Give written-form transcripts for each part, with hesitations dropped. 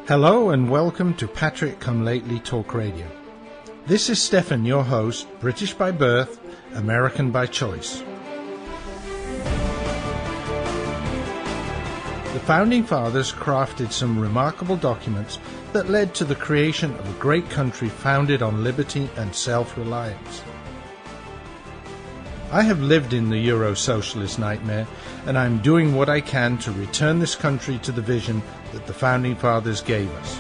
Hello and welcome to Patrick Come Lately Talk Radio. This is Stefan, your host, British by birth, American by choice. The Founding Fathers crafted some remarkable documents that led to the creation of a great country founded on liberty and self-reliance. I have lived in the Euro-socialist nightmare, and I'm doing what I can to return this country to the vision that the Founding Fathers gave us.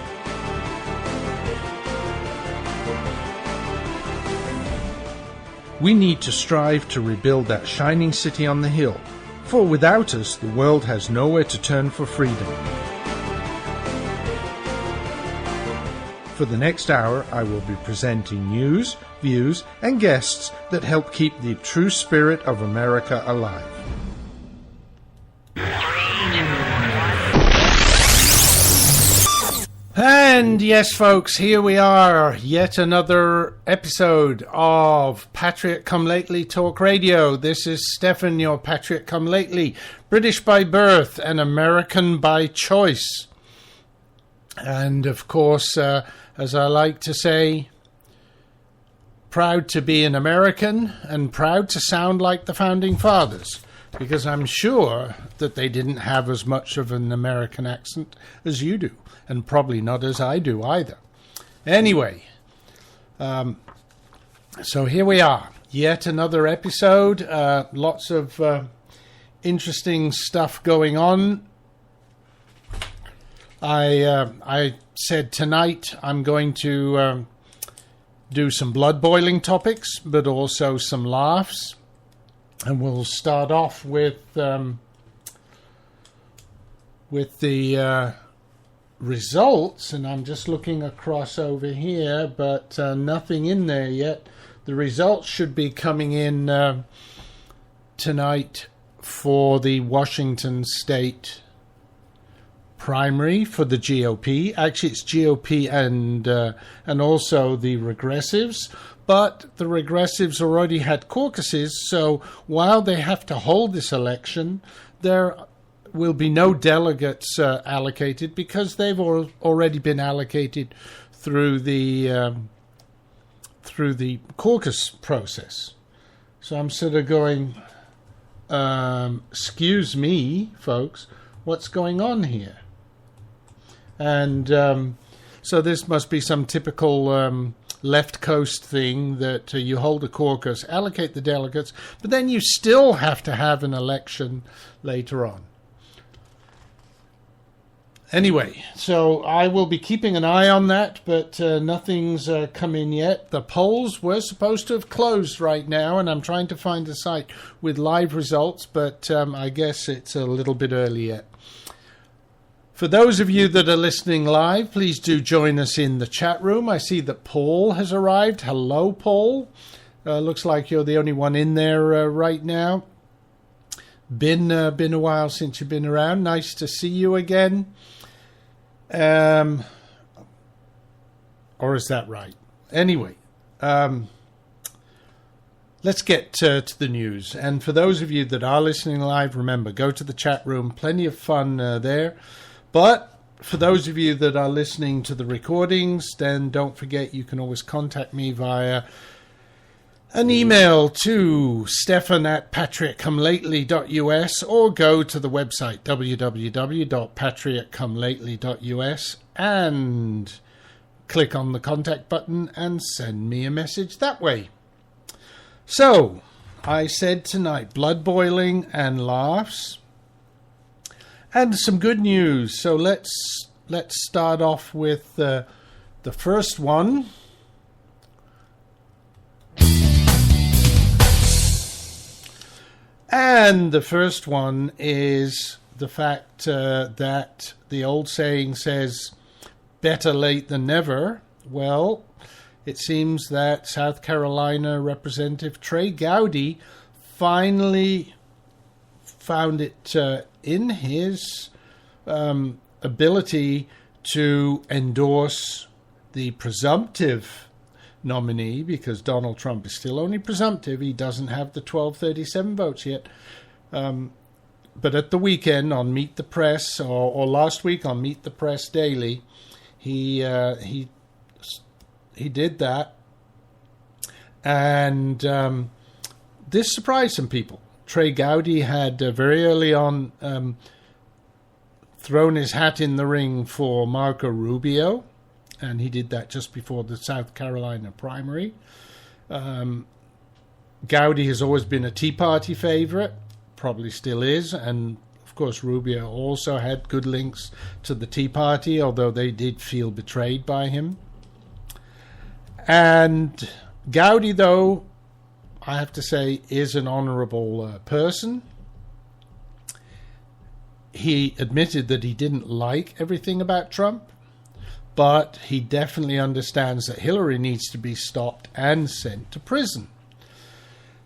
We need to strive to rebuild that shining city on the hill, for without us, the world has nowhere to turn for freedom. For the next hour, I will be presenting news, views, and guests that help keep the true spirit of America alive. And yes, folks, here we are, yet another episode of Patriot Come Lately Talk Radio. This is Stefan, your Patriot Come Lately, British by birth and American by choice. And of course, as I like to say, proud to be an American and proud to sound like the Founding Fathers, because I'm sure that they didn't have as much of an American accent as you do, and probably not as I do either. Anyway, so here we are, yet another episode, lots of interesting stuff going on. I said tonight I'm going to do some blood boiling topics, but also some laughs. And we'll start off with the results. And I'm just looking across over here, but nothing in there yet. The results should be coming in tonight for the Washington State primary for the GOP. Actually, it's GOP and also the regressives. But the regressives already had caucuses, so while they have to hold this election, there will be no delegates allocated because they've already been allocated through the caucus process. So I'm sort of going, excuse me, folks, what's going on here? And so this must be some typical left coast thing that you hold a caucus, allocate the delegates, but then you still have to have an election later on. Anyway, so I will be keeping an eye on that, but nothing's come in yet. The polls were supposed to have closed right now, and I'm trying to find a site with live results, but I guess it's a little bit early yet. For those of you that are listening live, please do join us in the chat room. I see that Paul has arrived. Hello, Paul. Looks like you're the only one in there right now. Been a while since you've been around. Nice to see you again. Or is that right? Anyway, let's get to the news. And for those of you that are listening live, remember, go to the chat room. Plenty of fun there. But for those of you that are listening to the recordings, then don't forget you can always contact me via an email to stefan@patriotcomelately.us or go to the website www.patriotcomelately.us and click on the contact button and send me a message that way. So, I said tonight, blood boiling and laughs. And some good news. So let's start off with the first one. And the first one is the fact that the old saying says, better late than never. Well, it seems that South Carolina Representative Trey Gowdy finally found it in his ability to endorse the presumptive nominee, because Donald Trump is still only presumptive. He doesn't have the 1237 votes yet. but at the weekend on Meet the Press, or last week on Meet the Press Daily, he did that, and this surprised some people. Trey Gowdy had very early on thrown his hat in the ring for Marco Rubio, and he did that just before the South Carolina primary. Gowdy has always been a Tea Party favorite, probably still is, and of course Rubio also had good links to the Tea Party, although they did feel betrayed by him. And Gowdy, though, I have to say, is an honorable person. He admitted that he didn't like everything about Trump, but he definitely understands that Hillary needs to be stopped and sent to prison.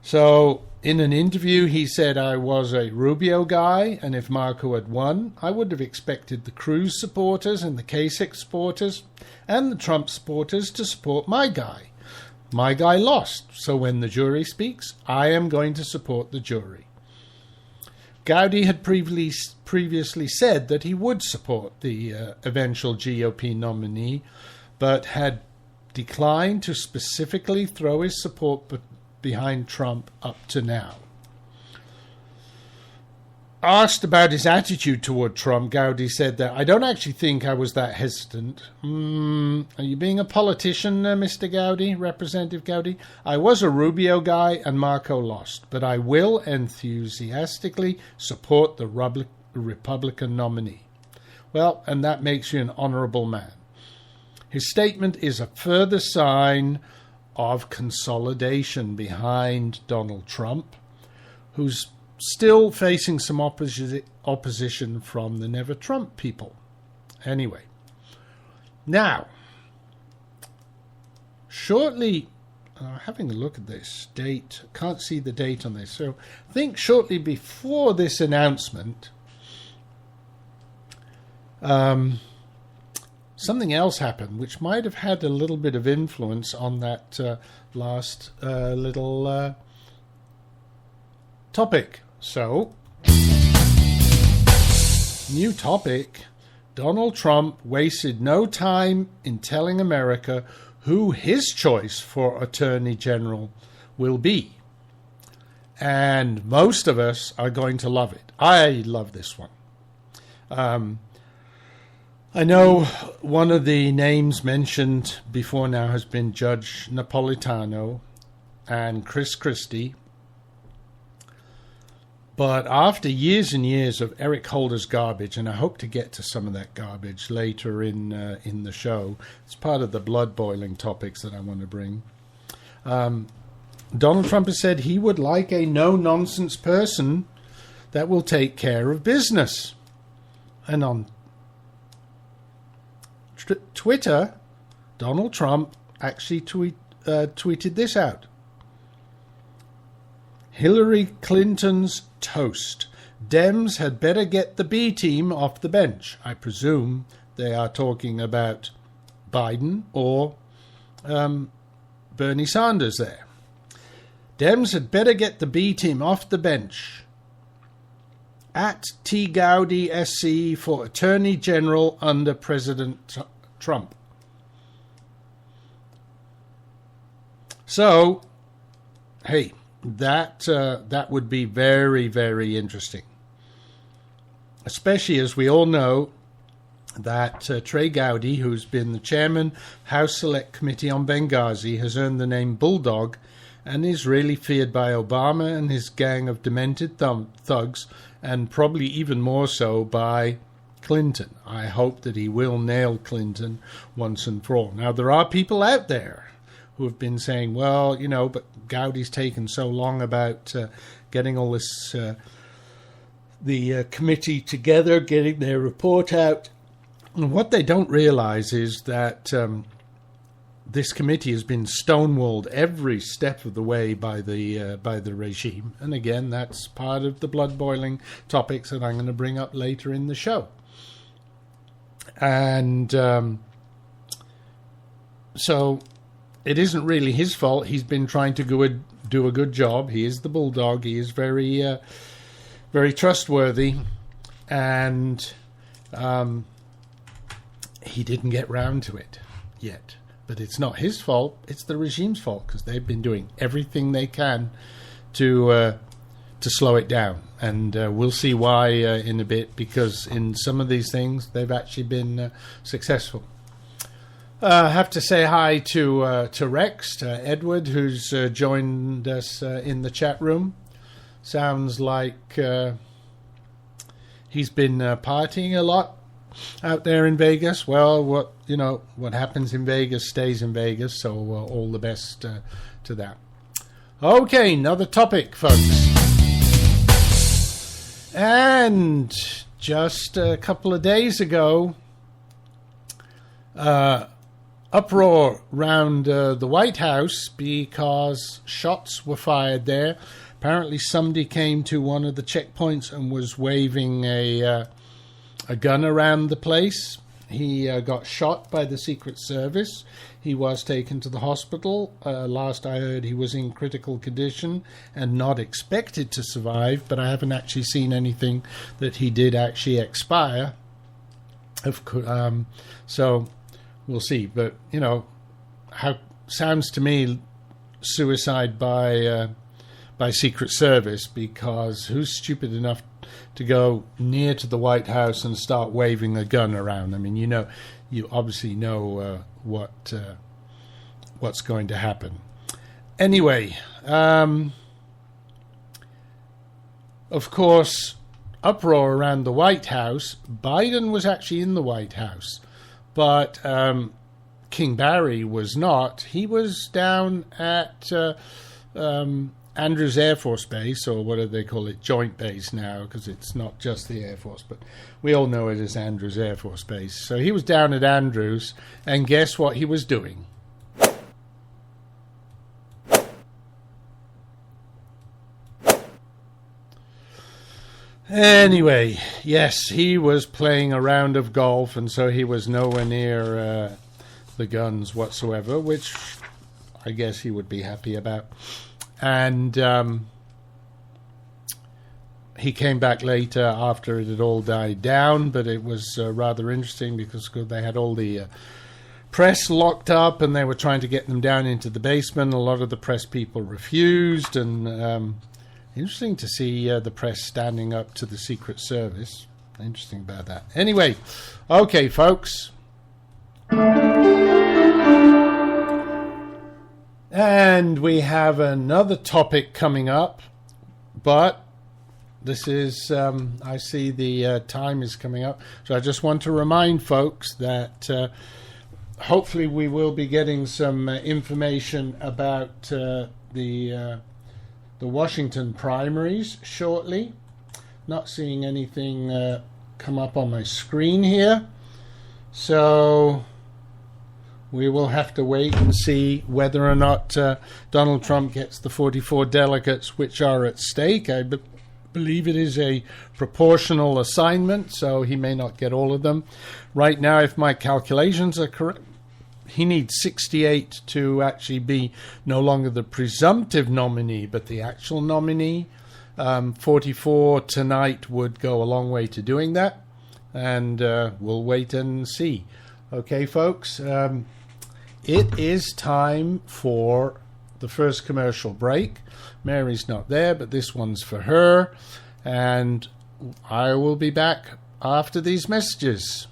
So in an interview, he said, I was a Rubio guy, and if Marco had won, I would have expected the Cruz supporters and the Kasich supporters and the Trump supporters to support my guy. My guy lost, so when the jury speaks, I am going to support the jury. Gowdy had previously said that he would support the eventual GOP nominee, but had declined to specifically throw his support behind Trump up to now. Asked about his attitude toward Trump, Gowdy said that, I don't actually think I was that hesitant. Are you being a politician, Mr. Gowdy, Representative Gowdy? I was a Rubio guy and Marco lost, but I will enthusiastically support the Republican nominee. Well, and that makes you an honorable man. His statement is a further sign of consolidation behind Donald Trump, who's still facing some opposition from the Never Trump people. Anyway, now, shortly, having a look at this date, can't see the date on this, so I think shortly before this announcement, something else happened which might have had a little bit of influence on that last little topic. So, new topic. Donald Trump wasted no time in telling America who his choice for Attorney General will be. And most of us are going to love it. I love this one. I know one of the names mentioned before now has been Judge Napolitano and Chris Christie. But after years and years of Eric Holder's garbage, and I hope to get to some of that garbage later in the show, it's part of the blood-boiling topics that I want to bring. Donald Trump has said he would like a no-nonsense person that will take care of business. And on Twitter, Donald Trump actually tweeted this out. Hillary Clinton's toast. Dems had better get the B team off the bench. I presume they are talking about Biden or Bernie Sanders there. Dems had better get the B team off the bench. At T. Gowdy SC for Attorney General under President Trump. So, hey, that would be very, very interesting. Especially as we all know that Trey Gowdy, who's been the chairman House Select Committee on Benghazi, has earned the name Bulldog and is really feared by Obama and his gang of demented thugs, and probably even more so by Clinton. I hope that he will nail Clinton once and for all. Now, there are people out there who have been saying, well, you know, but Gowdy's taken so long about getting all this, the committee together, getting their report out. And what they don't realize is that this committee has been stonewalled every step of the way by the regime. And again, that's part of the blood-boiling topics that I'm going to bring up later in the show. And so it isn't really his fault. He's been trying to do a good job. He is the bulldog. He is very very trustworthy, and he didn't get round to it yet. But it's not his fault, it's the regime's fault, because they've been doing everything they can to slow it down. And we'll see why in a bit, because in some of these things they've actually been successful. I have to say hi to Rex, to Edward, who's joined us in the chat room. Sounds like he's been partying a lot out there in Vegas. Well, what happens in Vegas stays in Vegas, so all the best to that. Okay, another topic, folks. And just a couple of days ago, uproar around the White House because shots were fired there. Apparently somebody came to one of the checkpoints and was waving a gun around the place. He got shot by the Secret Service. He was taken to the hospital. Last I heard, he was in critical condition and not expected to survive, but I haven't actually seen anything that he did actually expire. So we'll see. But, how sounds to me suicide by Secret Service, because who's stupid enough to go near to the White House and start waving a gun around? I mean, you obviously know what's going to happen. Anyway, of course, uproar around the White House. Biden was actually in the White House, but King Barry was not. He was down at Andrews Air Force Base, or what do they call it, Joint Base now, because it's not just the Air Force, but we all know it as Andrews Air Force Base. So he was down at Andrews, and guess what he was doing? Anyway, yes, he was playing a round of golf, and so he was nowhere near the guns whatsoever, which I guess he would be happy about. And he came back later after it had all died down, but it was rather interesting because they had all the press locked up and they were trying to get them down into the basement. A lot of the press people refused, and interesting to see the press standing up to the Secret Service. Interesting about that. Anyway, okay, folks. And we have another topic coming up, but this is, I see the time is coming up, so I just want to remind folks that hopefully we will be getting some information about the Washington primaries shortly. Not seeing anything come up on my screen here, so we will have to wait and see whether or not Donald Trump gets the 44 delegates which are at stake. I believe it is a proportional assignment, so he may not get all of them. Right now, if my calculations are correct, he needs 68 to actually be no longer the presumptive nominee, but the actual nominee. 44 tonight would go a long way to doing that, and we'll wait and see. Okay, folks, it is time for the first commercial break. Mary's not there, but this one's for her, and I will be back after these messages.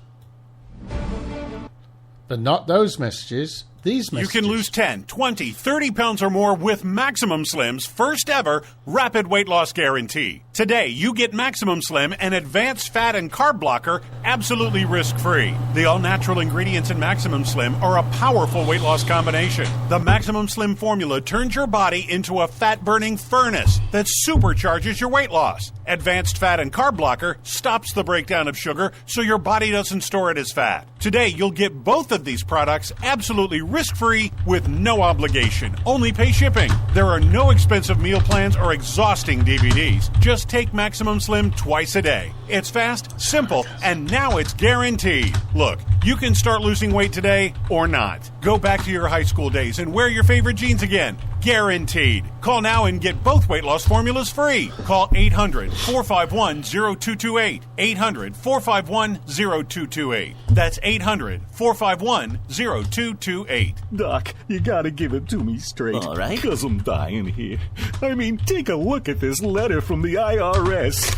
But not those messages, these messages. You can lose 10, 20, 30 pounds or more with Maximum Slim's first ever rapid weight loss guarantee. Today, you get Maximum Slim, an advanced fat and carb blocker, absolutely risk-free. The all-natural ingredients in Maximum Slim are a powerful weight loss combination. The Maximum Slim formula turns your body into a fat-burning furnace that supercharges your weight loss. Advanced fat and carb blocker stops the breakdown of sugar so your body doesn't store it as fat. Today, you'll get both of these products absolutely risk-free with no obligation. Only pay shipping. There are no expensive meal plans or exhausting DVDs. Just take Maximum Slim twice a day. It's fast, simple, and now it's guaranteed. Look, you can start losing weight today or not. Go back to your high school days and wear your favorite jeans again. Guaranteed. Call now and get both weight loss formulas free. Call 800-451-0228. 800-451-0228. That's 800-451-0228. Doc, you gotta give it to me straight. All right. 'Cause I'm dying here. I mean, take a look at this letter from the IRS.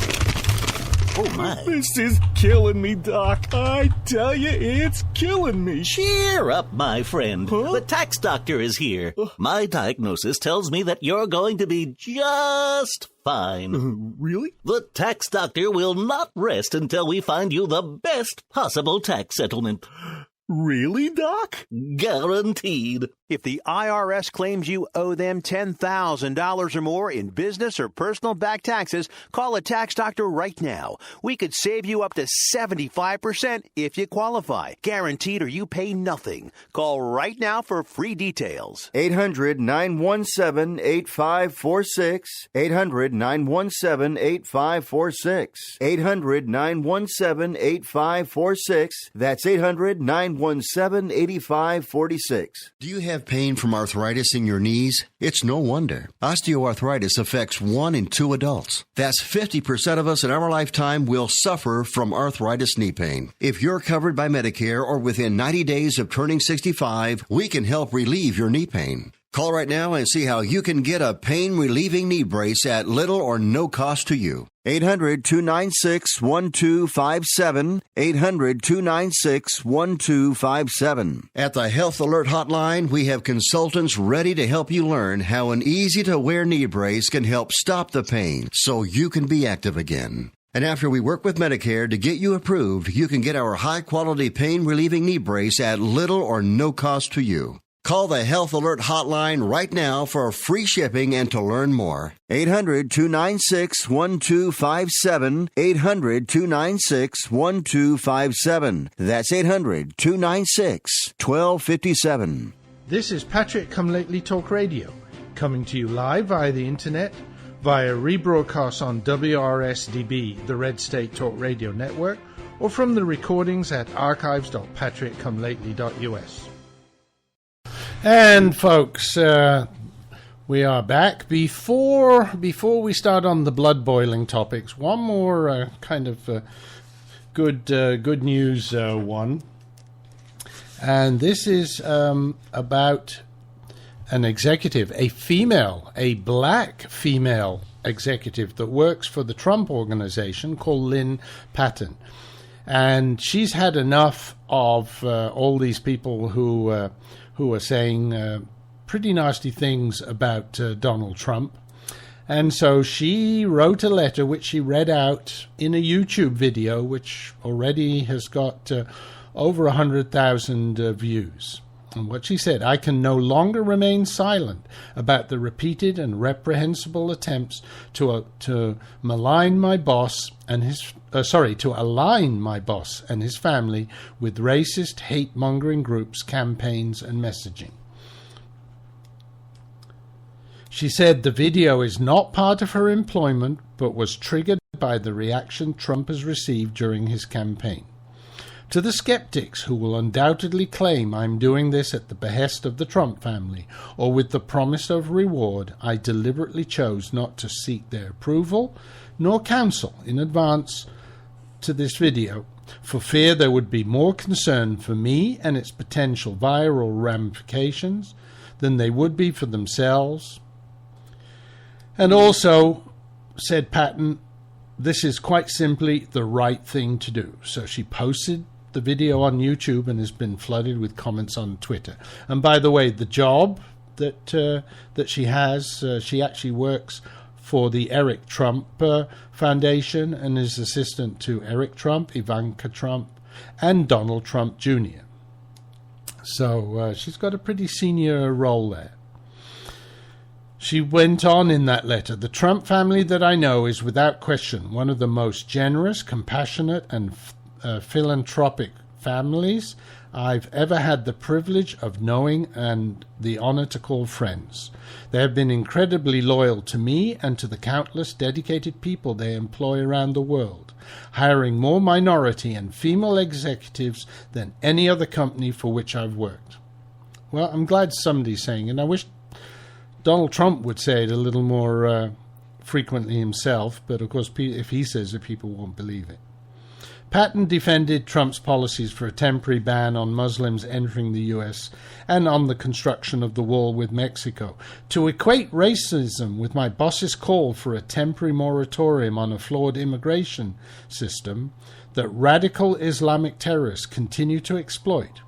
Oh, my. This is killing me, Doc. I tell you, it's killing me. Cheer up, my friend. Huh? The tax doctor is here. My diagnosis tells me that you're going to be just fine. Really? The tax doctor will not rest until we find you the best possible tax settlement. Really, Doc? Guaranteed. If the IRS claims you owe them $10,000 or more in business or personal back taxes, call a tax doctor right now. We could save you up to 75% if you qualify. Guaranteed or you pay nothing. Call right now for free details. 800-917-8546. 800-917-8546. 800-917-8546. That's 800-917-8546. Do you have pain from arthritis in your knees? It's no wonder. Osteoarthritis affects 1 in 2 adults. That's 50% of us in our lifetime will suffer from arthritis knee pain. If you're covered by Medicare or within 90 days of turning 65, we can help relieve your knee pain. Call right now and see how you can get a pain-relieving knee brace at little or no cost to you. 800-296-1257. 800-296-1257. At the Health Alert Hotline, we have consultants ready to help you learn how an easy-to-wear knee brace can help stop the pain so you can be active again. And after we work with Medicare to get you approved, you can get our high-quality pain-relieving knee brace at little or no cost to you. Call the Health Alert Hotline right now for free shipping and to learn more. 800-296-1257. 800-296-1257. That's 800-296-1257. This is Patrick Come Lately Talk Radio, coming to you live via the internet, via rebroadcast on WRSDB, the Red State Talk Radio Network, or from the recordings at archives.patrickcomelately.us. And folks, we are back. Before we start on the blood boiling topics, one more kind of good news one, and this is about an executive, a black female executive that works for the Trump organization called Lynn Patton, and she's had enough of all these people who are saying pretty nasty things about Donald Trump. And so she wrote a letter which she read out in a YouTube video, which already has got over 100,000 views. And what she said: "I can no longer remain silent about the repeated and reprehensible attempts to malign my boss and his to align my boss and his family with racist, hate-mongering groups, campaigns, and messaging." She said the video is not part of her employment, but was triggered by the reaction Trump has received during his campaign. To the skeptics who will undoubtedly claim I'm doing this at the behest of the Trump family or with the promise of reward, I deliberately chose not to seek their approval nor counsel in advance to this video, for fear there would be more concern for me and its potential viral ramifications than they would be for themselves. And also, said Patton, this is quite simply the right thing to do. So she posted the video on YouTube and has been flooded with comments on Twitter. And by the way, the job that she has, she actually works for the Eric Trump Foundation and is assistant to Eric Trump, Ivanka Trump, and Donald Trump Jr. So she's got a pretty senior role there. She went on in that letter: "The Trump family that I know is without question one of the most generous, compassionate, and philanthropic families I've ever had the privilege of knowing and the honor to call friends. They have been incredibly loyal to me and to the countless dedicated people they employ around the world, hiring more minority and female executives than any other company for which I've worked." Well, I'm glad somebody's saying, and I wish Donald Trump would say it a little more frequently himself, but of course if he says it, people won't believe it. Patton defended Trump's policies for a temporary ban on Muslims entering the U.S. and on the construction of the wall with Mexico. To equate racism with my boss's call for a temporary moratorium on a flawed immigration system that radical Islamic terrorists continue to exploit,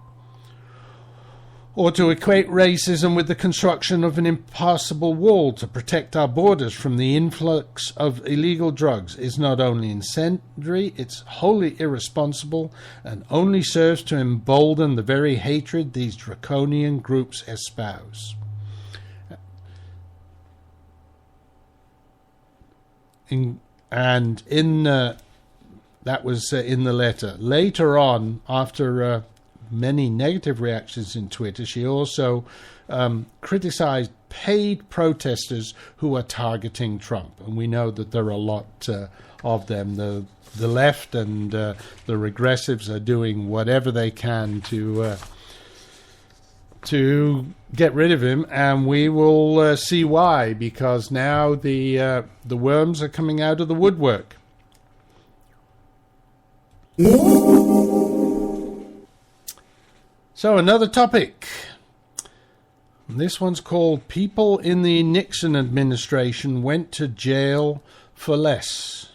or to equate racism with the construction of an impassable wall to protect our borders from the influx of illegal drugs is not only incendiary, it's wholly irresponsible and only serves to embolden the very hatred these draconian groups espouse. That was in the letter. Later on, after many negative reactions in Twitter, she also criticized paid protesters who are targeting Trump. And we know that there are a lot of them. The left and the regressives are doing whatever they can to get rid of him, and we will see why, because now the worms are coming out of the woodwork. So another topic. This one's called People in the Nixon Administration Went to Jail for Less.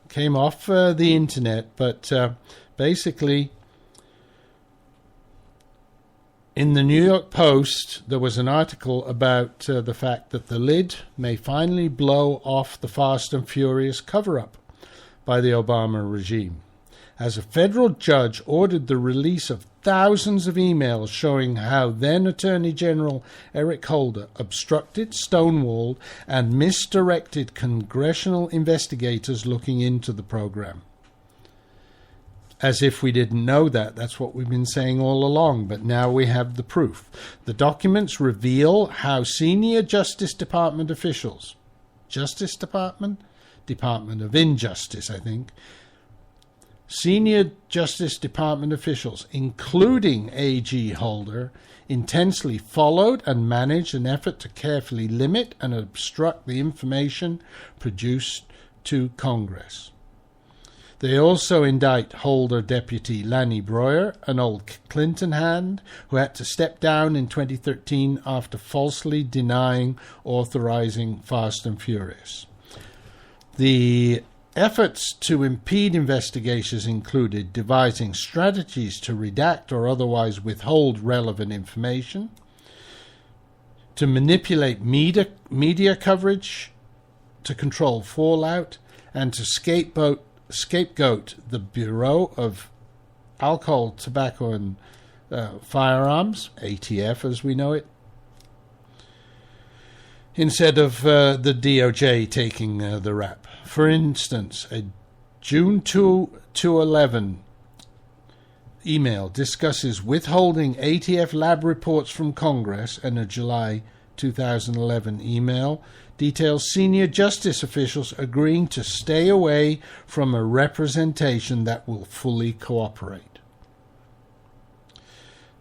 Came off the internet, but basically in the New York Post there was an article about the fact that the lid may finally blow off the Fast and Furious cover-up by the Obama regime, as a federal judge ordered the release of thousands of emails showing how then Attorney General Eric Holder obstructed, stonewalled, and misdirected congressional investigators looking into the program. As if we didn't know that. That's what we've been saying all along, but now we have the proof. The documents reveal how senior Justice Department officials, Justice Department? Department of Injustice, I think, senior Justice Department officials, including AG Holder, intensely followed and managed an effort to carefully limit and obstruct the information produced to Congress. They also indict Holder deputy Lanny Breuer, an old Clinton hand, who had to step down in 2013 after falsely denying authorizing Fast and Furious. The efforts to impede investigations included devising strategies to redact or otherwise withhold relevant information, to manipulate media coverage, to control fallout, and to scapegoat the Bureau of Alcohol, Tobacco and Firearms, ATF as we know it, instead of the DOJ taking the rap. For instance, a June 2011 email discusses withholding ATF lab reports from Congress, and a July 2011 email details senior justice officials agreeing to stay away from a representation that will fully cooperate.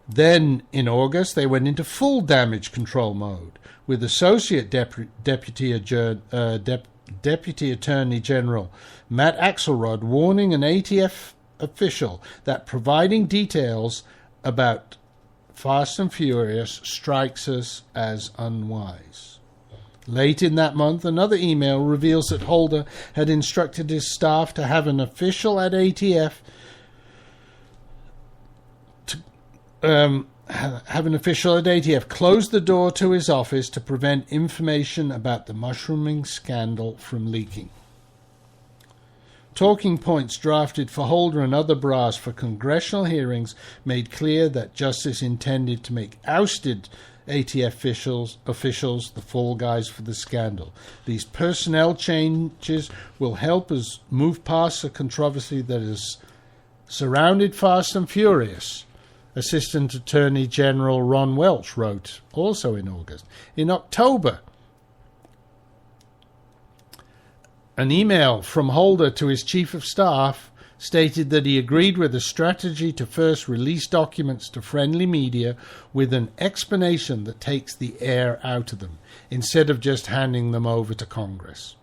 Then, in August, they went into full damage control mode, with Associate Deputy Attorney General Matt Axelrod warning an ATF official that providing details about Fast and Furious strikes us as unwise. Late in that month, another email reveals that Holder had instructed his staff to have an official at ATF close the door to his office to prevent information about the mushrooming scandal from leaking. Talking points drafted for Holder and other brass for congressional hearings made clear that justice intended to make ousted ATF officials the fall guys for the scandal. These personnel changes will help us move past the controversy that has surrounded Fast and Furious, Assistant Attorney General Ron Welch wrote, also in August. In October, an email from Holder to his chief of staff stated that he agreed with a strategy to first release documents to friendly media with an explanation that takes the air out of them, instead of just handing them over to Congress.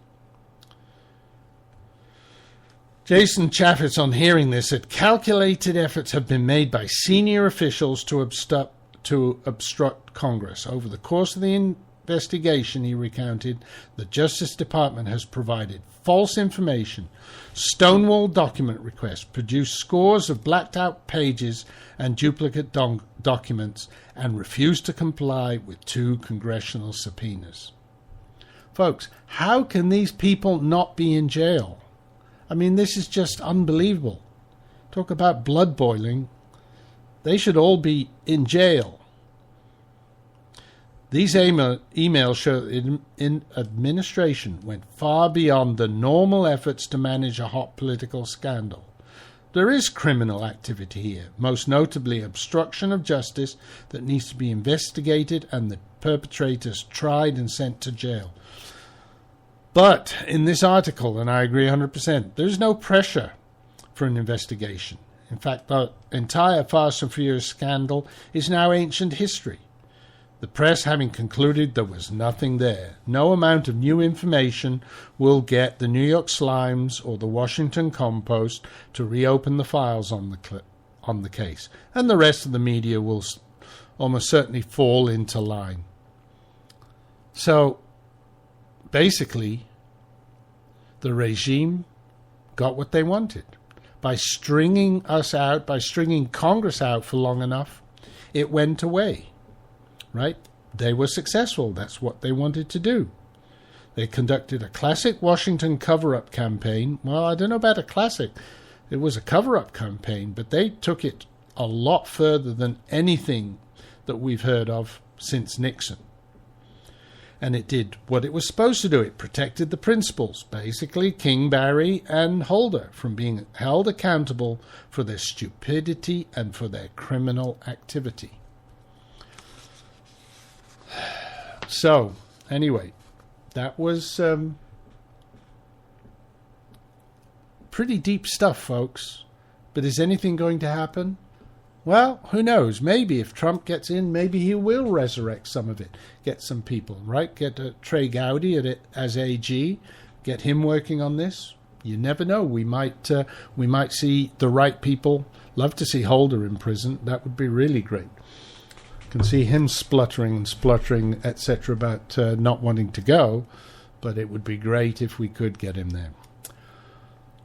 Jason Chaffetz, on hearing this, said calculated efforts have been made by senior officials to obstruct Congress. Over the course of the investigation, he recounted, the Justice Department has provided false information, stonewalled document requests, produced scores of blacked-out pages and duplicate documents, and refused to comply with 2 congressional subpoenas. Folks, how can these people not be in jail? I mean, this is just unbelievable. Talk about blood boiling. They should all be in jail. These emails show that administration went far beyond the normal efforts to manage a hot political scandal. There is criminal activity here, most notably obstruction of justice that needs to be investigated and the perpetrators tried and sent to jail. But in this article, and I agree 100%, there's no pressure for an investigation. In fact, the entire Fast and Furious scandal is now ancient history. The press having concluded there was nothing there. No amount of new information will get the New York Slimes or the Washington Compost to reopen the files on the case. And the rest of the media will almost certainly fall into line. So, basically, the regime got what they wanted. By stringing us out, by stringing Congress out for long enough, it went away. Right? They were successful. That's what they wanted to do. They conducted a classic Washington cover-up campaign. Well, I don't know about a classic. It was a cover-up campaign, but they took it a lot further than anything that we've heard of since Nixon. And it did what it was supposed to do. It protected the principals, basically King, Barry, and Holder, from being held accountable for their stupidity and for their criminal activity. So, anyway, that was pretty deep stuff, folks. But is anything going to happen? Well, who knows? Maybe if Trump gets in, maybe he will resurrect some of it. Get some people, right? Get Trey Gowdy as AG. Get him working on this. You never know. We might see the right people. Love to see Holder in prison. That would be really great. Can see him spluttering, etc. about not wanting to go. But it would be great if we could get him there.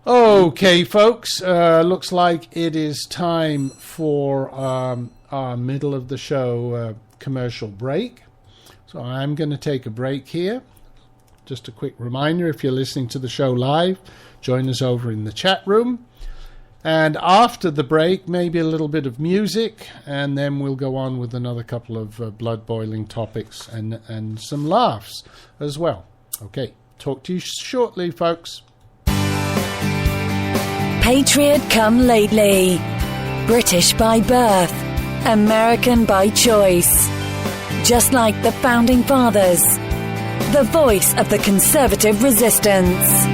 Okay, folks, looks like it is time for our middle of the show commercial break. So I'm going to take a break here. Just a quick reminder, if you're listening to the show live, join us over in the chat room. And after the break, maybe a little bit of music, and then we'll go on with another couple of blood-boiling topics and some laughs as well. Okay, talk to you shortly, folks. Patriot come lately. British by birth. American by choice. Just like the Founding Fathers. The voice of the conservative resistance.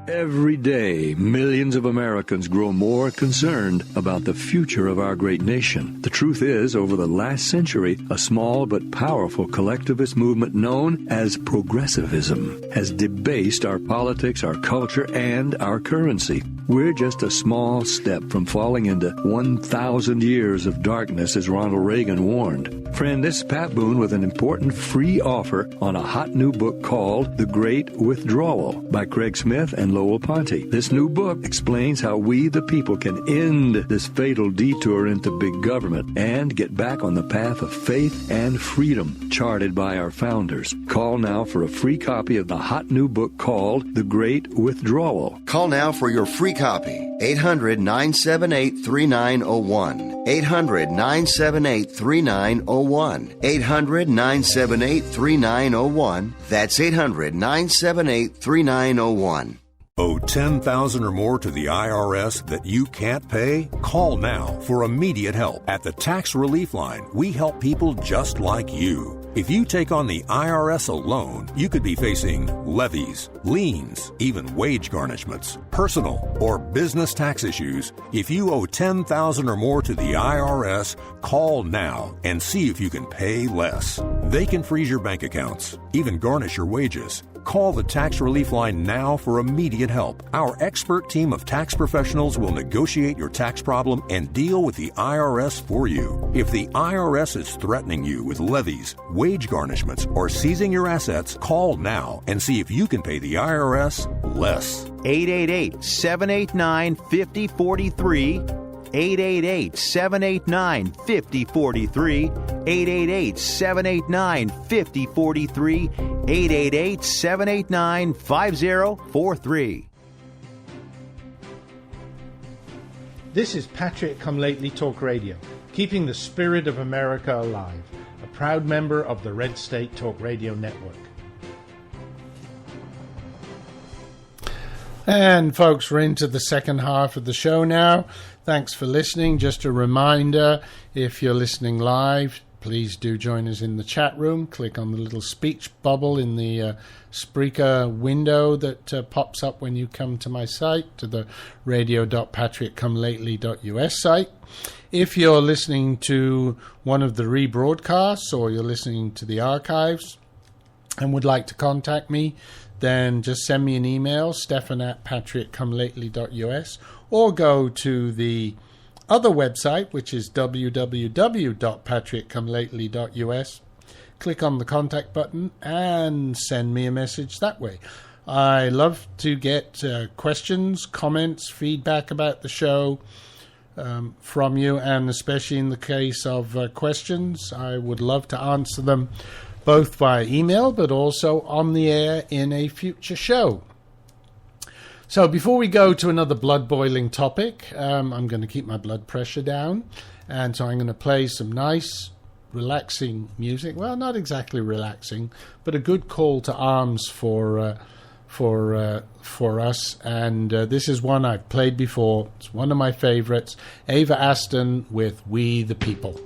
Every day, millions of Americans grow more concerned about the future of our great nation. The truth is, over the last century, a small but powerful collectivist movement known as progressivism has debased our politics, our culture, and our currency. We're just a small step from falling into 1,000 years of darkness, as Ronald Reagan warned. Friend, this is Pat Boone with an important free offer on a hot new book called The Great Withdrawal by Craig Smith and Lowell Ponte. This new book explains how we, the people, can end this fatal detour into big government and get back on the path of faith and freedom charted by our founders. Call now for a free copy of the hot new book called The Great Withdrawal. Call now for your free copy. 800-978-3901. 800-978-3901. 800-978-3901. That's 800-978-3901. Owe $10,000 or more to the IRS that you can't pay? Call now for immediate help. At the Tax Relief Line, we help people just like you. If you take on the IRS alone, you could be facing levies, liens, even wage garnishments, personal or business tax issues. If you owe $10,000 or more to the IRS, call now and see if you can pay less. They can freeze your bank accounts, even garnish your wages. Call the Tax Relief Line now for immediate help. Our expert team of tax professionals will negotiate your tax problem and deal with the IRS for you. If the IRS is threatening you with levies, wage garnishments, or seizing your assets, call now and see if you can pay the IRS less. 888-789-5043. 888-789-5043. 888-789-5043. 888-789-5043. This is Patriot Come Lately Talk Radio, keeping the spirit of America alive, a proud member of the Red State Talk Radio Network. And folks, we're into the second half of the show now. Thanks for listening. Just a reminder, if you're listening live, please do join us in the chat room. Click on the little speech bubble in the Spreaker window that pops up when you come to my site, to the radio.patriotcomelately.us site. If you're listening to one of the rebroadcasts or you're listening to the archives and would like to contact me, then just send me an email, stefan@patriotcomelately.us, or go to the other website, which is www.patriotcomelately.us. Click on the contact button and send me a message that way. I love to get questions, comments, feedback about the show from you, and especially in the case of questions, I would love to answer them both via email but also on the air in a future show. So before we go to another blood-boiling topic, I'm going to keep my blood pressure down, and so I'm going to play some nice, relaxing music. Well, not exactly relaxing, but a good call to arms for us. And this is one I've played before. It's one of my favorites. Ava Aston with "We the People."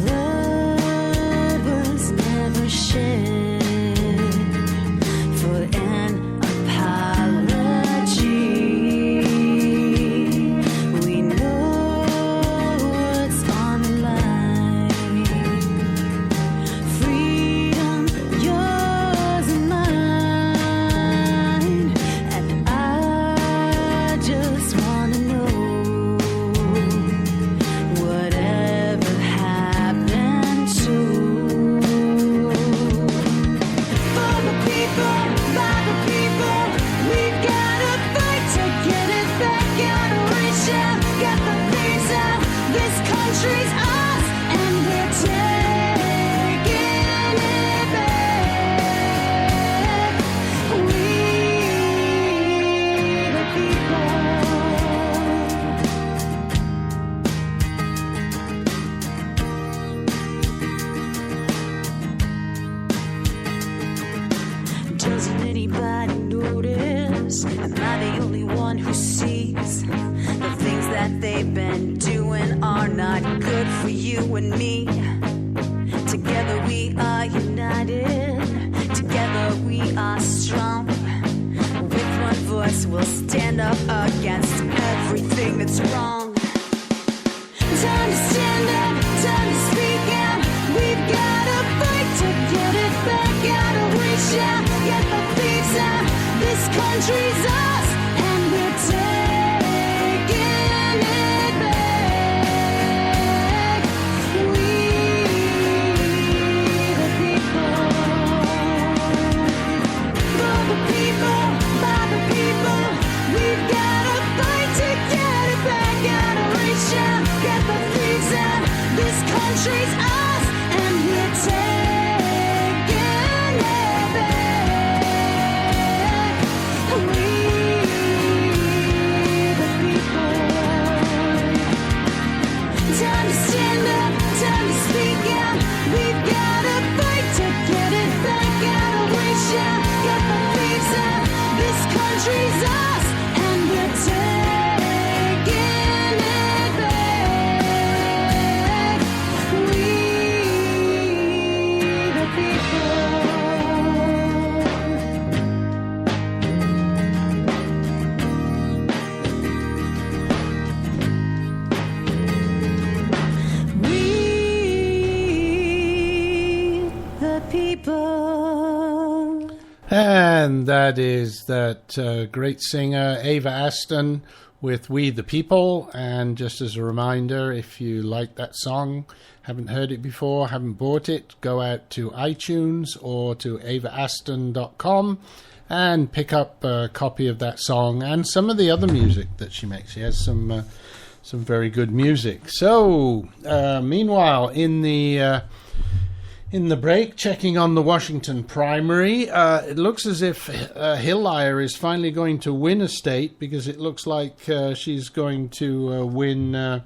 Blood was never shed. anybody notice? Am I the only one who sees the things that they've been doing are not good for you and me? Together we are united, together we are strong. With one voice we'll stand up against everything that's wrong. Time to stand up, time to speak out. We've gotta fight to get it back. Gotta reach out, get the thieves out. This country's ours, and we're taking it back. We the people, for the people, by the people. We've gotta fight to get it back. Gotta reach out, get the thieves out. This country's ours, and we're taking it back. We the people. Time to stand up, time to speak out. We've gotta fight to get it back. Gotta reach out, get the thieves out. This country's ours, and we're taking it back. We the people. We the people. And that is that great singer Ava Aston with We the People. And just as a reminder, if you like that song, haven't heard it before, haven't bought it, go out to iTunes or to avaaston.com and pick up a copy of that song and some of the other music that she makes. She has some very good music. So, meanwhile, in the break, checking on the Washington primary, it looks as if Hillyer is finally going to win a state, because it looks like she's going to win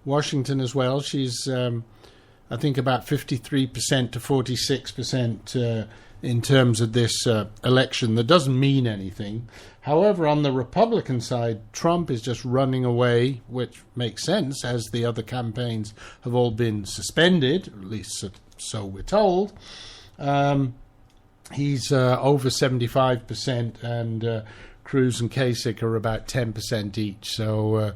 Washington as well. She's, I think, about 53% to 46% in terms of this election. That doesn't mean anything. However, on the Republican side, Trump is just running away, which makes sense, as the other campaigns have all been suspended, at least so we're told. He's over 75%, and Cruz and Kasich are about 10% each. So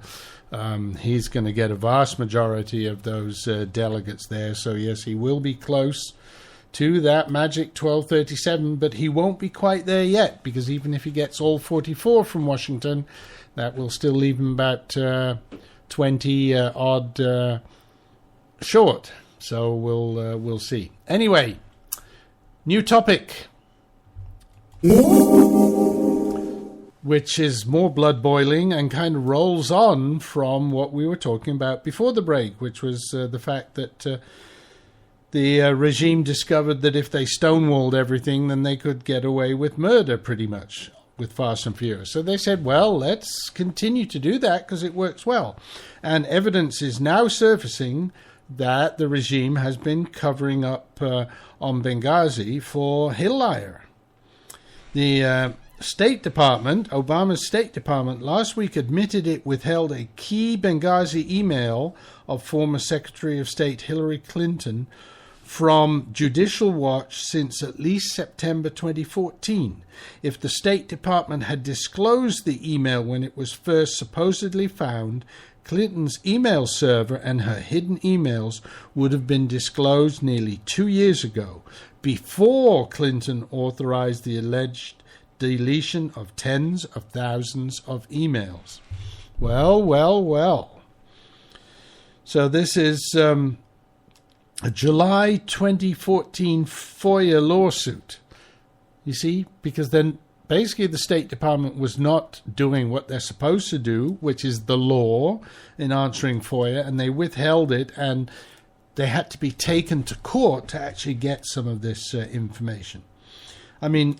he's going to get a vast majority of those delegates there. So yes, he will be close to that magic 1237, but he won't be quite there yet, because even if he gets all 44 from Washington, that will still leave him about 20 odd short. So we'll see. Anyway, new topic, which is more blood boiling and kind of rolls on from what we were talking about before the break, which was the fact that the regime discovered that if they stonewalled everything, then they could get away with murder pretty much with Fast and Furious. So they said, well, let's continue to do that because it works well. And evidence is now surfacing that the regime has been covering up on Benghazi for Hillyer. The State Department, Obama's State Department, last week admitted it withheld a key Benghazi email of former Secretary of State Hillary Clinton from Judicial Watch since at least September 2014. If the State Department had disclosed the email when it was first supposedly found, Clinton's email server and her hidden emails would have been disclosed nearly 2 years ago, before Clinton authorized the alleged deletion of tens of thousands of emails. Well. So this is a July 2014 FOIA lawsuit. You see, because then basically the State Department was not doing what they're supposed to do, which is the law in answering FOIA, and they withheld it, and they had to be taken to court to actually get some of this information. I mean,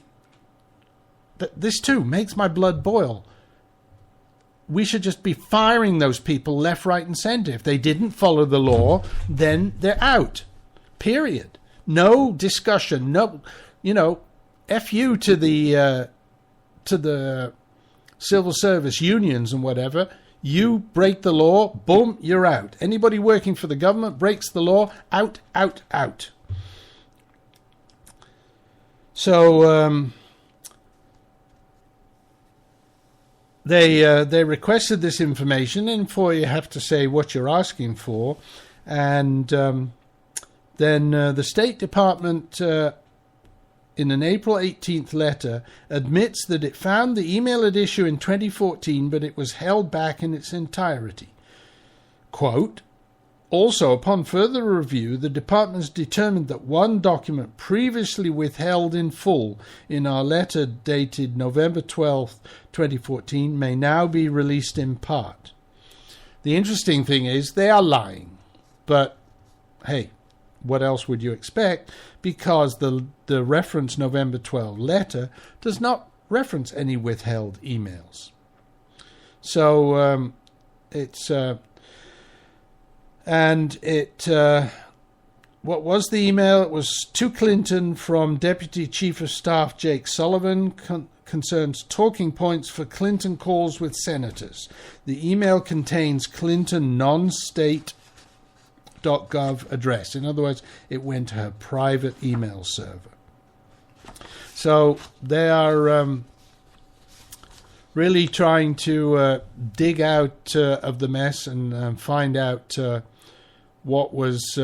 this too makes my blood boil. We should just be firing those people left, right, and center. If they didn't follow the law, then they're out. Period. No discussion. No, F you to the civil service unions and whatever. You break the law, boom, you're out. Anybody working for the government breaks the law, out, out, out. So they requested this information, and for you have to say what you're asking for, and then the State Department, in an April 18th letter, admits that it found the email at issue in 2014, but it was held back in its entirety. Quote, also, upon further review, the department has determined that one document previously withheld in full in our letter dated November 12th, 2014, may now be released in part. The interesting thing is they are lying, but hey, what else would you expect? Because the reference November 12 letter does not reference any withheld emails. So it's what was the email? It was to Clinton from Deputy Chief of Staff Jake Sullivan, concerns talking points for Clinton calls with senators. The email contains Clinton non-state.gov address. In other words, it went to her private email server. So they are really trying to dig out of the mess and find out what was,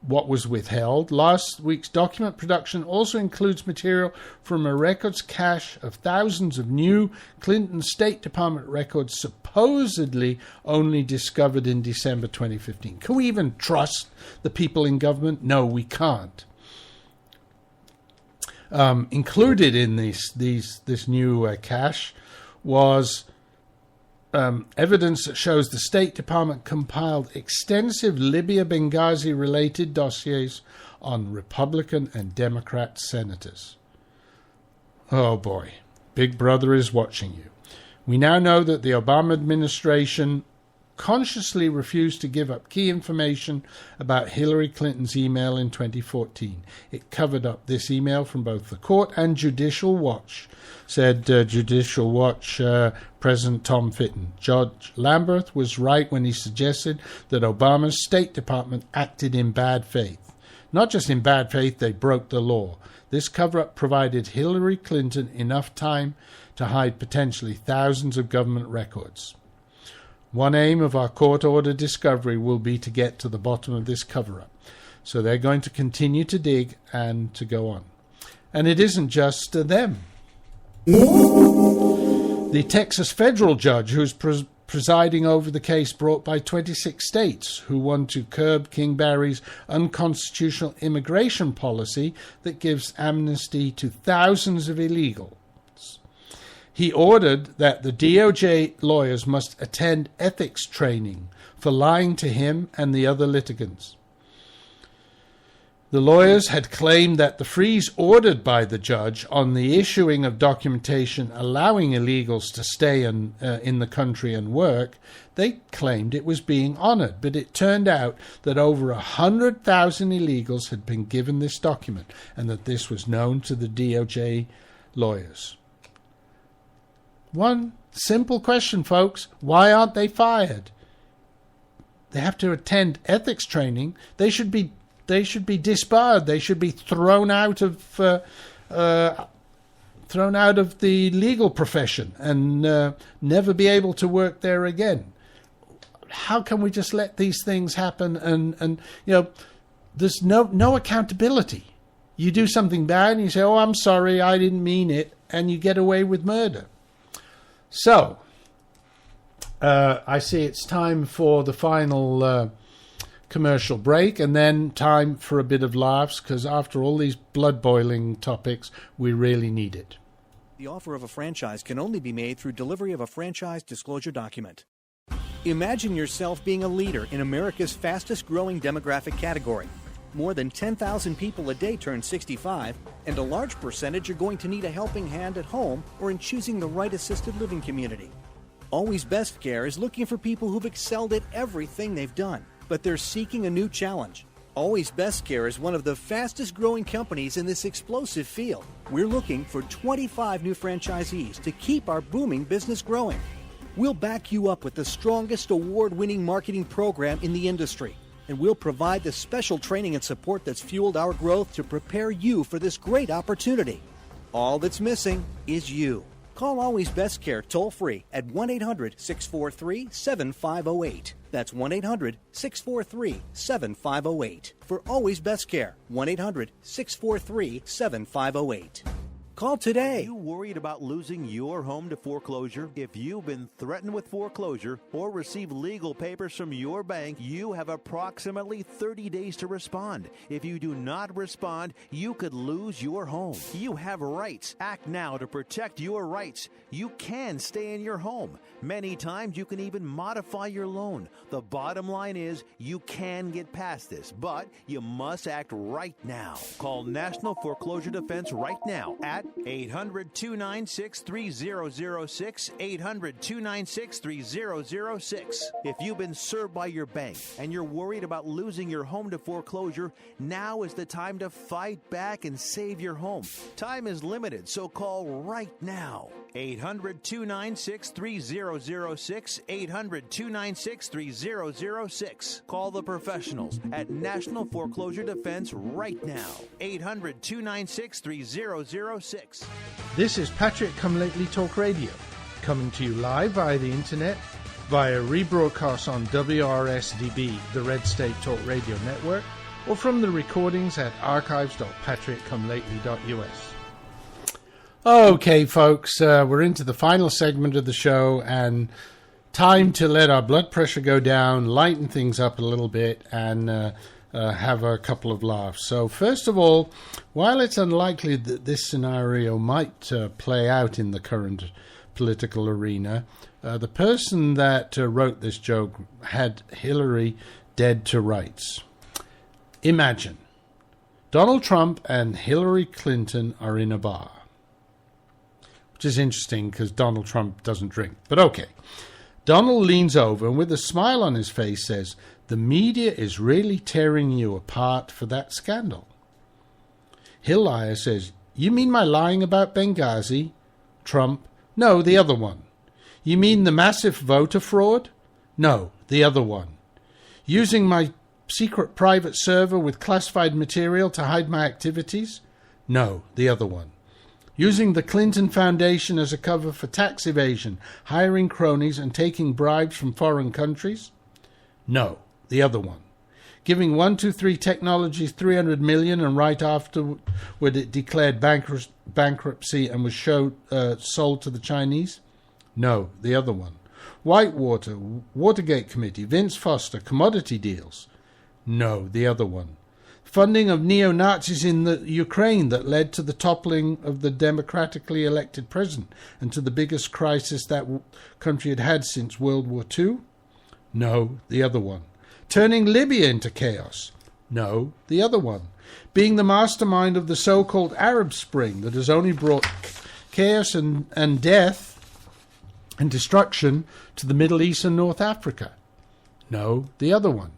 what was withheld. Last week's document production also includes material from a records cache of thousands of new Clinton State Department records supposedly only discovered in December 2015. Can we even trust the people in government? No, we can't. Included in this new cache was evidence that shows the State Department compiled extensive Libya-Benghazi-related dossiers on Republican and Democrat senators. Oh boy, Big Brother is watching you. We now know that the Obama administration consciously refused to give up key information about Hillary Clinton's email in 2014. It covered up this email from both the court and Judicial Watch, said Judicial Watch President Tom Fitton. Judge Lamberth was right when he suggested that Obama's State Department acted in bad faith. Not just in bad faith, they broke the law. This cover-up provided Hillary Clinton enough time to hide potentially thousands of government records. One aim of our court-ordered discovery will be to get to the bottom of this cover-up. So they're going to continue to dig and to go on. And it isn't just them. The Texas federal judge who's presiding over the case brought by 26 states who want to curb King Barry's unconstitutional immigration policy that gives amnesty to thousands of illegals. He ordered that the DOJ lawyers must attend ethics training for lying to him and the other litigants. The lawyers had claimed that the freeze ordered by the judge on the issuing of documentation allowing illegals to stay in the country and work, they claimed it was being honored. But it turned out that over 100,000 illegals had been given this document and that this was known to the DOJ lawyers. One simple question, folks. Why aren't they fired? They have to attend ethics training. They should be disbarred. They should be thrown out of the legal profession and never be able to work there again. How can we just let these things happen? And there's no accountability. You do something bad and you say, "Oh, I'm sorry, I didn't mean it," and you get away with murder. So, I see it's time for the final commercial break, and then time for a bit of laughs, because after all these blood-boiling topics, we really need it. The offer of a franchise can only be made through delivery of a franchise disclosure document. Imagine yourself being a leader in America's fastest-growing demographic category. More than 10,000 people a day turn 65, and a large percentage are going to need a helping hand at home or in choosing the right assisted living community. Always Best Care is looking for people who've excelled at everything they've done, but they're seeking a new challenge. Always Best Care is one of the fastest growing companies in this explosive field. We're looking for 25 new franchisees to keep our booming business growing. We'll back you up with the strongest award-winning marketing program in the industry, and we'll provide the special training and support that's fueled our growth to prepare you for this great opportunity. All that's missing is you. Call Always Best Care toll-free at 1-800-643-7508. That's 1-800-643-7508. For Always Best Care, 1-800-643-7508. Call today. Are you worried about losing your home to foreclosure? If you've been threatened with foreclosure or received legal papers from your bank, you have approximately 30 days to respond. If you do not respond, you could lose your home. You have rights. Act now to protect your rights. You can stay in your home. Many times you can even modify your loan. The bottom line is you can get past this, but you must act right now. Call National Foreclosure Defense right now at 800-296-3006, 800-296-3006. If you've been served by your bank and you're worried about losing your home to foreclosure, now is the time to fight back and save your home. Time is limited, so call right now. 800-296-3006, 800-296-3006. Call the professionals at National Foreclosure Defense right now. 800-296-3006. This is Patrick Come Lately Talk Radio, coming to you live via the internet, via rebroadcast on WRSDB, the Red State Talk Radio Network, or from the recordings at archives.patrickcomelately.us. Okay, folks, we're into the final segment of the show, and time to let our blood pressure go down, lighten things up a little bit, and have a couple of laughs. So first of all, while it's unlikely that this scenario might play out in the current political arena, the person that wrote this joke had Hillary dead to rights. Imagine Donald Trump and Hillary Clinton are in a bar, which is interesting because Donald Trump doesn't drink, but okay. Donald leans over and with a smile on his face says, "The media is really tearing you apart for that scandal." Hilaire says, "You mean my lying about Benghazi?" Trump, "No, the other one." "You mean the massive voter fraud?" "No, the other one." "Using my secret private server with classified material to hide my activities?" "No, the other one." "Using the Clinton Foundation as a cover for tax evasion, hiring cronies and taking bribes from foreign countries?" "No, the other one." "Giving 123 Technologies $300 million and right afterward it declared bankruptcy and was sold to the Chinese?" "No, the other one." "Whitewater, Watergate Committee, Vince Foster, commodity deals?" "No, the other one." "Funding of neo-Nazis in the Ukraine that led to the toppling of the democratically elected president and to the biggest crisis that country had had since World War II?" "No, the other one." "Turning Libya into chaos?" "No, the other one." "Being the mastermind of the so-called Arab Spring that has only brought chaos and death and destruction to the Middle East and North Africa?" "No, the other one."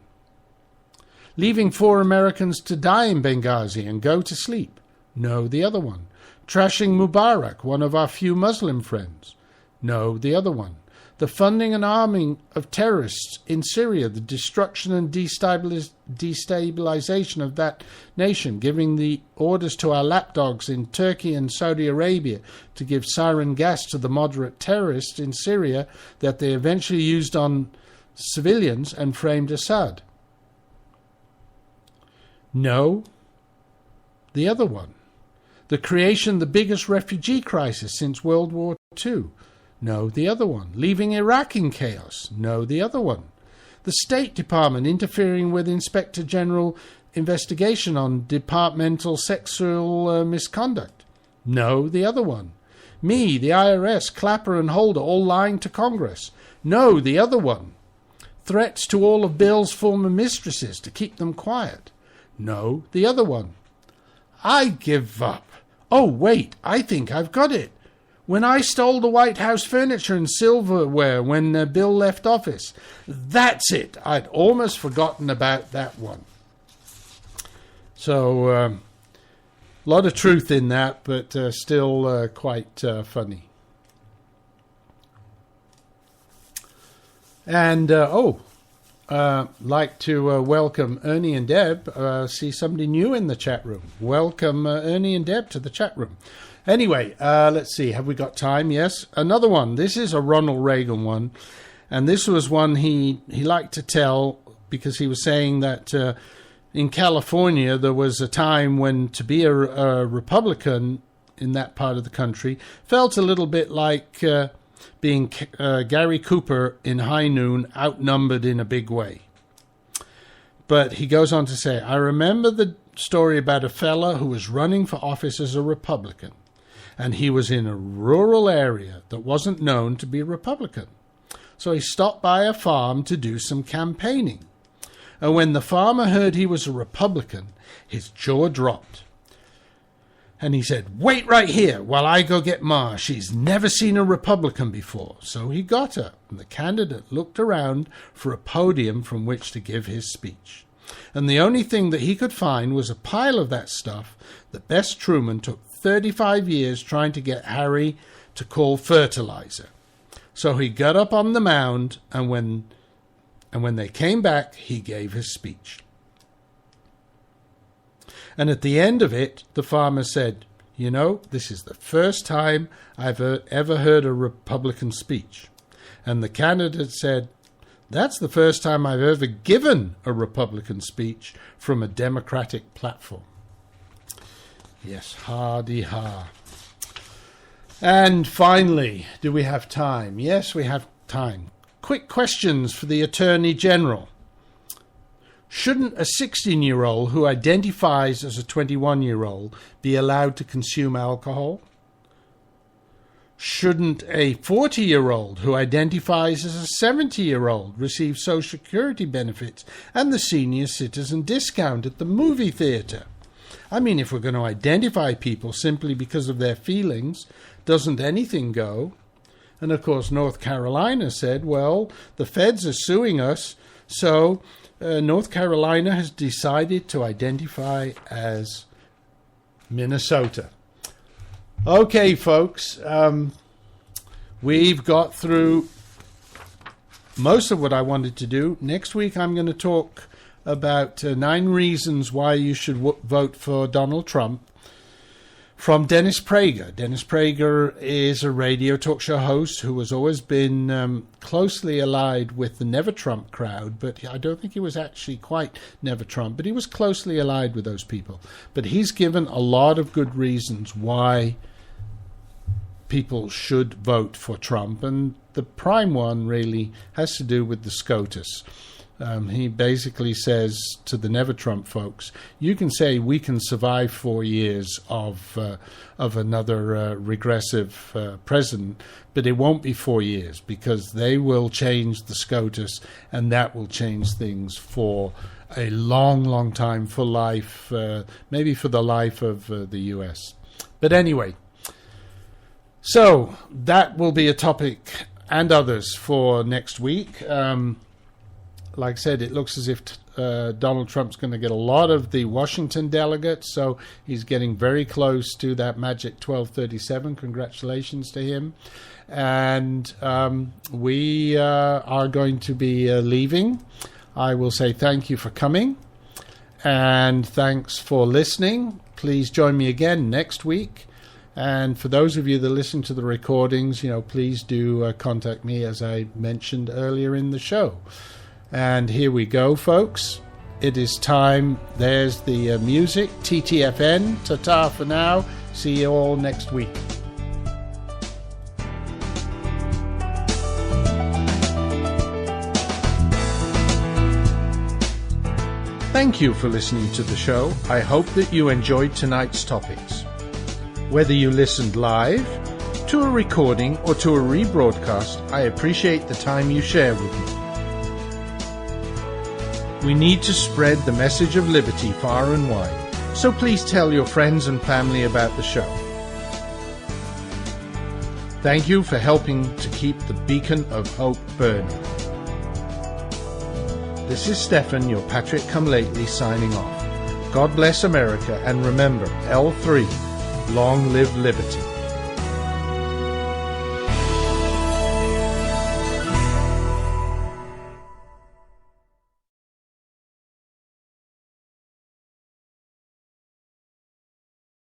"Leaving 4 Americans to die in Benghazi and go to sleep?" "No, the other one." "Trashing Mubarak, one of our few Muslim friends?" "No, the other one." "The funding and arming of terrorists in Syria, the destruction and destabilization of that nation, giving the orders to our lapdogs in Turkey and Saudi Arabia to give sarin gas to the moderate terrorists in Syria that they eventually used on civilians and framed Assad?" "No, the other one." "The creation of the biggest refugee crisis since World War II?" "No, the other one." "Leaving Iraq in chaos?" "No, the other one." "The State Department interfering with Inspector General investigation on departmental sexual misconduct?" "No, the other one." "Me, the IRS, Clapper and Holder all lying to Congress?" "No, the other one." "Threats to all of Bill's former mistresses to keep them quiet?" "No, the other one." "I give up. Oh, wait, I think I've got it. When I stole the White House furniture and silverware when Bill left office. That's it. I'd almost forgotten about that one." So a lot of truth in that, but still quite funny. And like to welcome Ernie and Deb. See somebody new in the chat room. Welcome Ernie and Deb to the chat room. Anyway, let's see. Have we got time? Yes. Another one. This is a Ronald Reagan one. And this was one he liked to tell because he was saying that in California there was a time when to be a Republican in that part of the country felt a little bit like being Gary Cooper in High Noon, outnumbered in a big way. But he goes on to say, I remember the story about a fella who was running for office as a Republican, and he was in a rural area that wasn't known to be Republican. So he stopped by a farm to do some campaigning. And when the farmer heard he was a Republican, his jaw dropped. And he said, wait right here while I go get Ma. She's never seen a Republican before. So he got her, and the candidate looked around for a podium from which to give his speech. And the only thing that he could find was a pile of that stuff that Bess Truman took 35 years trying to get Harry to call fertilizer. So he got up on the mound, and when they came back, he gave his speech. And at the end of it, the farmer said, you know, this is the first time I've ever heard a Republican speech. And the candidate said, that's the first time I've ever given a Republican speech from a Democratic platform. Yes, hardy ha. And finally, do we have time? Yes, we have time. Quick questions for the Attorney General. Shouldn't a 16-year-old who identifies as a 21-year-old be allowed to consume alcohol? Shouldn't a 40-year-old who identifies as a 70-year-old receive Social Security benefits and the senior citizen discount at the movie theatre? I mean, if we're going to identify people simply because of their feelings, doesn't anything go? And of course, North Carolina said, well, the feds are suing us, so North Carolina has decided to identify as Minnesota. Okay, folks, we've got through most of what I wanted to do. Next week, I'm going to talk about 9 reasons why you should vote for Donald Trump from Dennis Prager. Dennis Prager is a radio talk show host who has always been closely allied with the Never Trump crowd, but I don't think he was actually quite Never Trump, but he was closely allied with those people. But he's given a lot of good reasons why people should vote for Trump, and the prime one really has to do with the SCOTUS. He basically says to the Never Trump folks, you can say we can survive 4 years of another regressive president, but it won't be 4 years because they will change the SCOTUS, and that will change things for a long, long time, for life, maybe for the life of the U.S. But anyway, so that will be a topic and others for next week. Like I said, it looks as if Donald Trump's going to get a lot of the Washington delegates, so he's getting very close to that magic 1237. Congratulations to him. And we are going to be leaving. I will say thank you for coming, and thanks for listening. Please join me again next week. And for those of you that listen to the recordings, please do contact me, as I mentioned earlier in the show. And here we go, folks. It is time. There's the music. TTFN. Ta-ta for now. See you all next week. Thank you for listening to the show. I hope that you enjoyed tonight's topics. Whether you listened live, to a recording, or to a rebroadcast, I appreciate the time you share with me. We need to spread the message of liberty far and wide, so please tell your friends and family about the show. Thank you for helping to keep the beacon of hope burning. This is Stefan, your Patrick Come Lately, signing off. God bless America, and remember, L3, long live liberty.